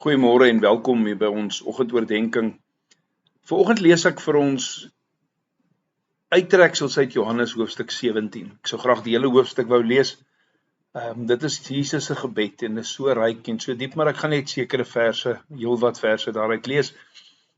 Goeiemôre en welkom hier by ons oggendoordenkings. Vanoggend lees ek vir ons uittreksels uit Johannes hoofstuk 17. Ek sou graag die hele hoofstuk wou lees. Dit is Jesus se gebed en is so ryk en so diep, maar ek gaan net sekere verse, heelwat verse daaruit lees.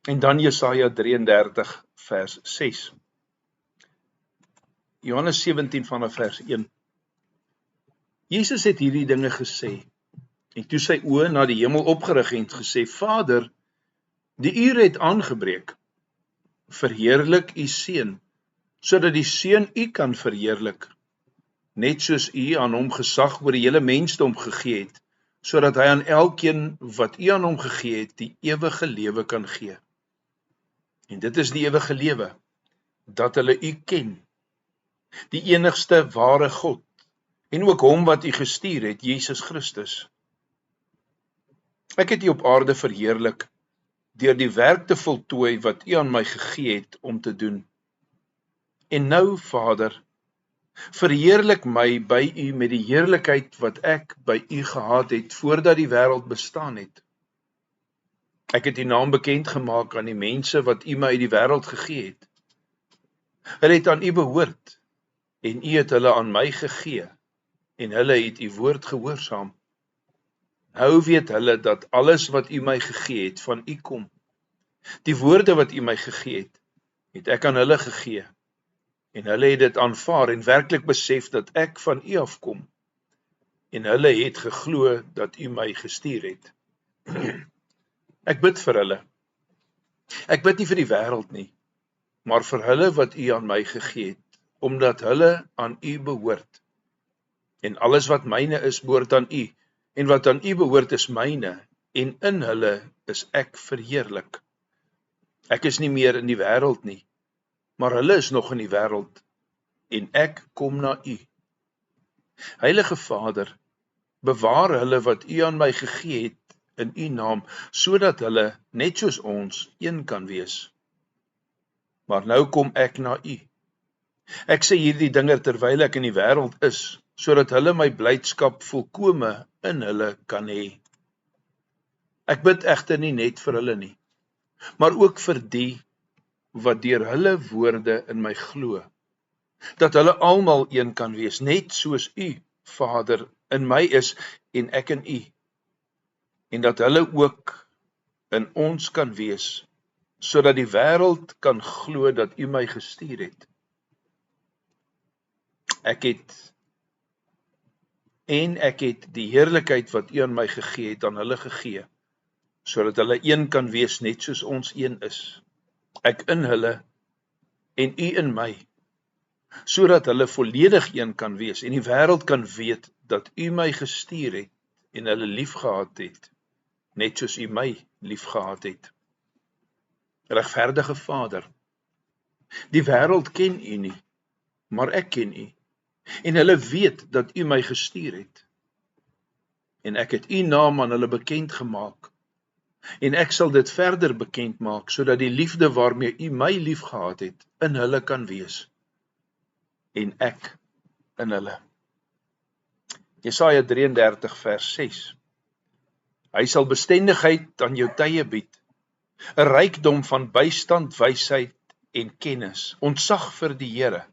En dan Jesaja 33 vers 6. Johannes 17 vanaf vers 1. Jesus het hierdie dinge gesê. En toe sy oë na die hemel opgerig en gesê, Vader, die uur het aangebreek, verheerlik u Seun, sodat die Seun u kan verheerlik, net soos u aan hom gesag oor die hele mensdom gegee het, sodat hy aan elkeen wat u aan hom gegee het, die ewige lewe kan gee. En dit is die ewige lewe, dat hulle u ken, die enigste ware God, en ook hom wat u gestuur het, Jesus Christus. Ek het u op aarde verheerlik, deur die werk te voltooi wat u aan my gegee het om te doen. En nou, Vader, verheerlik my by u met die heerlikheid wat ek by u gehad het, voordat die wêreld bestaan het. Ek het u naam bekend gemaak aan die mense wat u my uit die wêreld gegee het. Hulle het aan u behoort, en u het hulle aan my gegee, en hulle het u woord gehoorsaam. Nou weet hulle dat alles wat u my gegee het van u kom. Die woorde wat u my gegee het ek aan hulle gegee. En hulle het dit aanvaar en werklik besef dat ek van u afkom. En hulle het geglo dat u my gestuur het. Ek bid vir hulle. Ek bid nie vir die wêreld nie, maar vir hulle wat u aan my gegee het, omdat hulle aan u behoort. En alles wat myne is, behoort aan u. En wat aan u behoort is myne, en in hulle is ek verheerlik. Ek is nie meer in die wêreld nie, maar hulle is nog in die wêreld, en ek kom na u. Heilige Vader, bewaar hulle wat u aan my gegee het in u naam, sodat hulle, net soos ons, een kan wees. Maar nou kom ek na u. Ek sê hierdie dinge terwyl ek in die wêreld is, sodat hulle my blydskap volkome in hulle kan hê. Ek bid egter nie net vir hulle nie, maar ook vir die wat deur hulle woorde in my glo, dat hulle almal een kan wees, net soos u, Vader, in my is en ek in u, en dat hulle ook in ons kan wees, sodat die wêreld kan glo dat u my gestuur het. Ek het die heerlikheid wat u aan my gegee het aan hulle gegee, sodat hulle een kan wees net soos ons een is. Ek in hulle en u in my, sodat hulle volledig een kan wees en die wêreld kan weet dat u my gestuur het en hulle liefgehad het, net soos u my liefgehad het. Regverdige Vader, die wêreld ken u nie, maar ek ken u. En hulle weet dat u my gestuur het. En ek het u naam aan hulle bekend gemaak. En ek sal dit verder bekend maak, sodat die liefde waarmee u my liefgehad het, in hulle kan wees. En ek in hulle. Jesaja 33 vers 6. Hy sal bestendigheid aan jou tye bied, 'n rykdom van bystand, wysheid en kennis, ontzag vir die Here.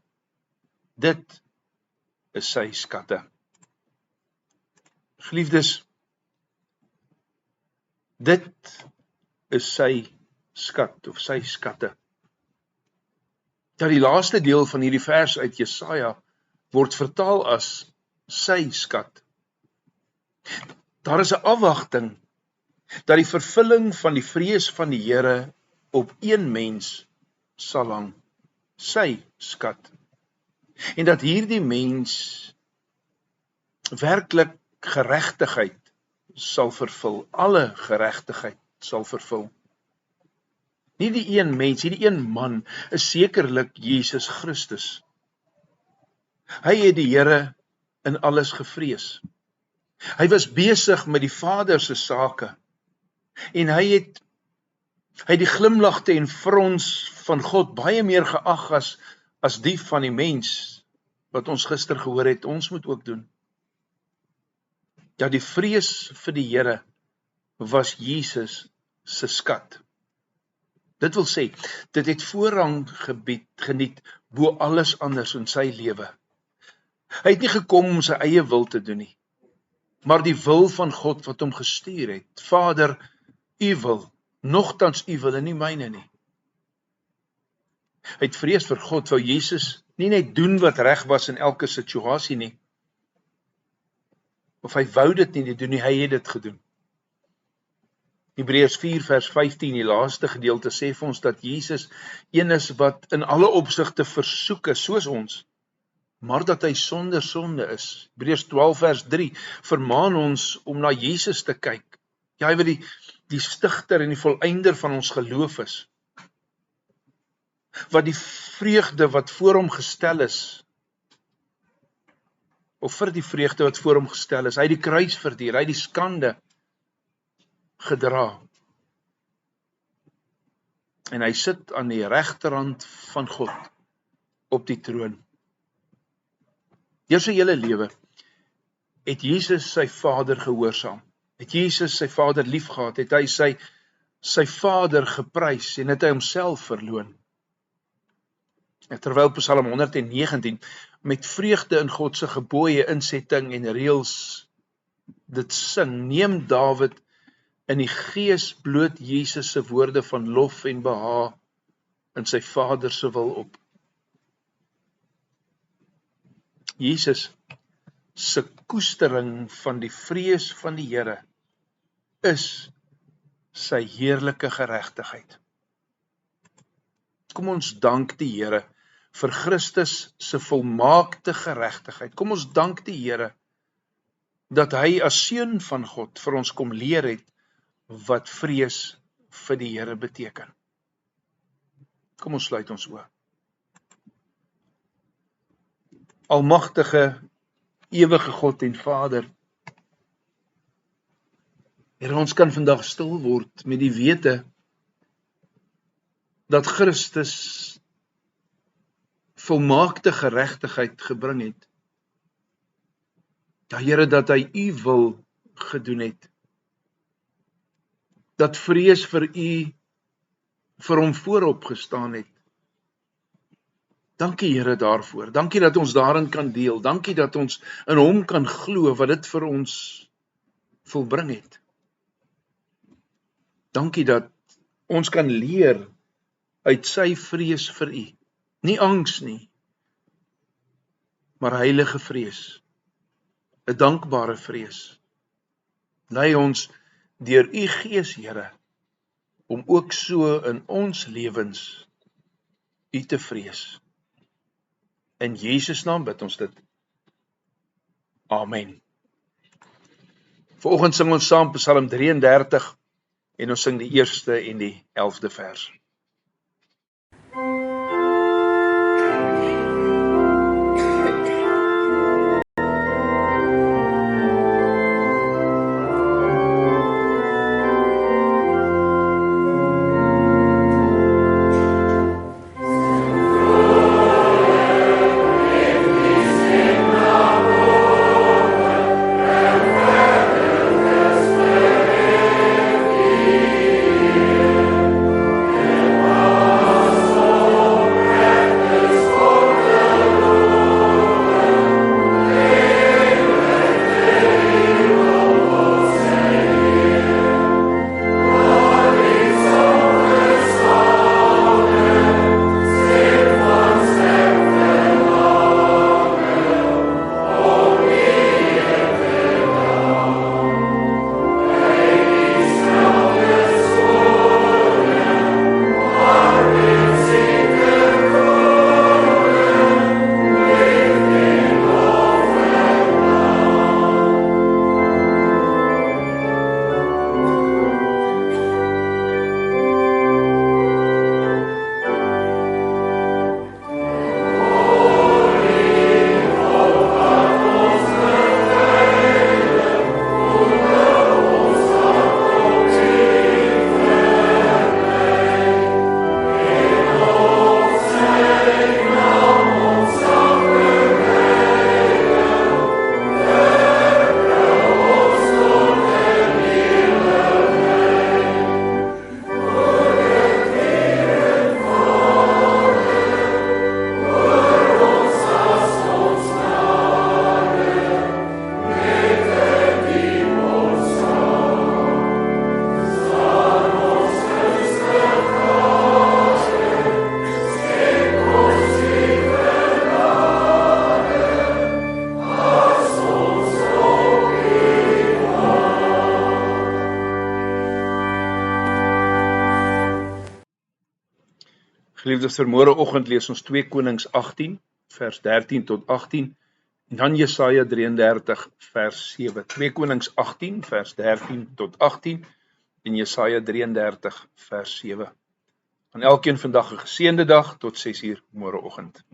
Dit is sy skatte. Geliefdes, dit is sy skat of sy skatte. Dat die laaste deel van hierdie vers uit Jesaja word vertaal as sy skat. Daar is 'n afwagting dat die vervulling van die vrees van die Here op een mens sal hang, sy skat. En dat hierdie mens werklik geregtigheid sal vervul, alle geregtigheid sal vervul. Nie die een mens, nie die een man, is sekerlik Jesus Christus. Hy het die Here in alles gevrees. Hy was besig met die Vader se sake, en hy het die glimlagte en frons van God baie meer geag as die van die mens, wat ons gister gehoor het, ons moet ook doen. Dat die vrees vir die Here was Jesus se skat. Dit wil sê, dit het voorrang geniet bo alles anders in sy lewe. Hy het nie gekom om sy eie wil te doen nie, maar die wil van God wat hom gestuur het. Vader, u wil, nogtans u wil en nie myne nie. Uit vrees vir God wou Jesus nie net doen wat reg was in elke situasie nie, of hy wou dit nie doen nie, hy het dit gedoen. Hebreërs 4 vers 15, die laaste gedeelte, sê vir ons dat Jesus een is wat in alle opsigte versoek is, soos ons, maar dat hy sonder sonde is. Hebreërs 12 vers 3 vermaan ons om na Jesus te kyk. Ja, hy wat die stigter en die volëinder van ons geloof is, wat die vreugde wat voor hom gestel is, of vir die vreugde wat voor hom gestel is, hy die kruis verduur, hy die skande gedra. En hy sit aan die regterhand van God op die troon. Deur sy hele lewe het Jesus sy Vader gehoorsaam. Het Jesus sy Vader liefgehad, het hy sy Vader geprys en het hy homself verloon. En terwyl Psalm 119 met vreugde in God se gebooie, insetting en reëls dit sing, neem Dawid in die gees bloot Jesus se woorde van lof en behaag in sy Vader se wil op. Jesus se koestering van die vrees van die Here is sy heerlike geregtigheid. Kom ons dank die Here vir Christus se volmaakte geregtigheid. Kom ons dank die Here dat hy as seun van God vir ons kom leer het wat vrees vir die Here beteken. Kom ons sluit ons oë. Almagtige, ewige God en Vader, Here, ons kan vandag stil word met die wete dat Christus volmaakte geregtigheid gebring het. Ja, Here, dat hy u wil gedoen het. Dat vrees vir u vir hom voorop gestaan het. Dankie Here daarvoor. Dankie dat ons daarin kan deel. Dankie dat ons in hom kan glo wat dit vir ons volbring het. Dankie dat ons kan leer uit sy vrees vir u. Nie angs nie, maar heilige vrees. 'n dankbare vrees. Lei ons deur u Gees, Here, om ook so in ons lewens u te vrees. In Jesus naam bid ons dit. Amen. Vanoggend sing ons saam Psalm 33 en ons sing die eerste en die 11de vers. Geliefdes, vir môreoggend lees ons 2 Konings 18, vers 13 tot 18, en dan Jesaja 33, vers 7. 2 Konings 18, vers 13 tot 18, en Jesaja 33, vers 7. Aan elkeen vandag 'n geseënde dag, tot 6 uur môreoggend.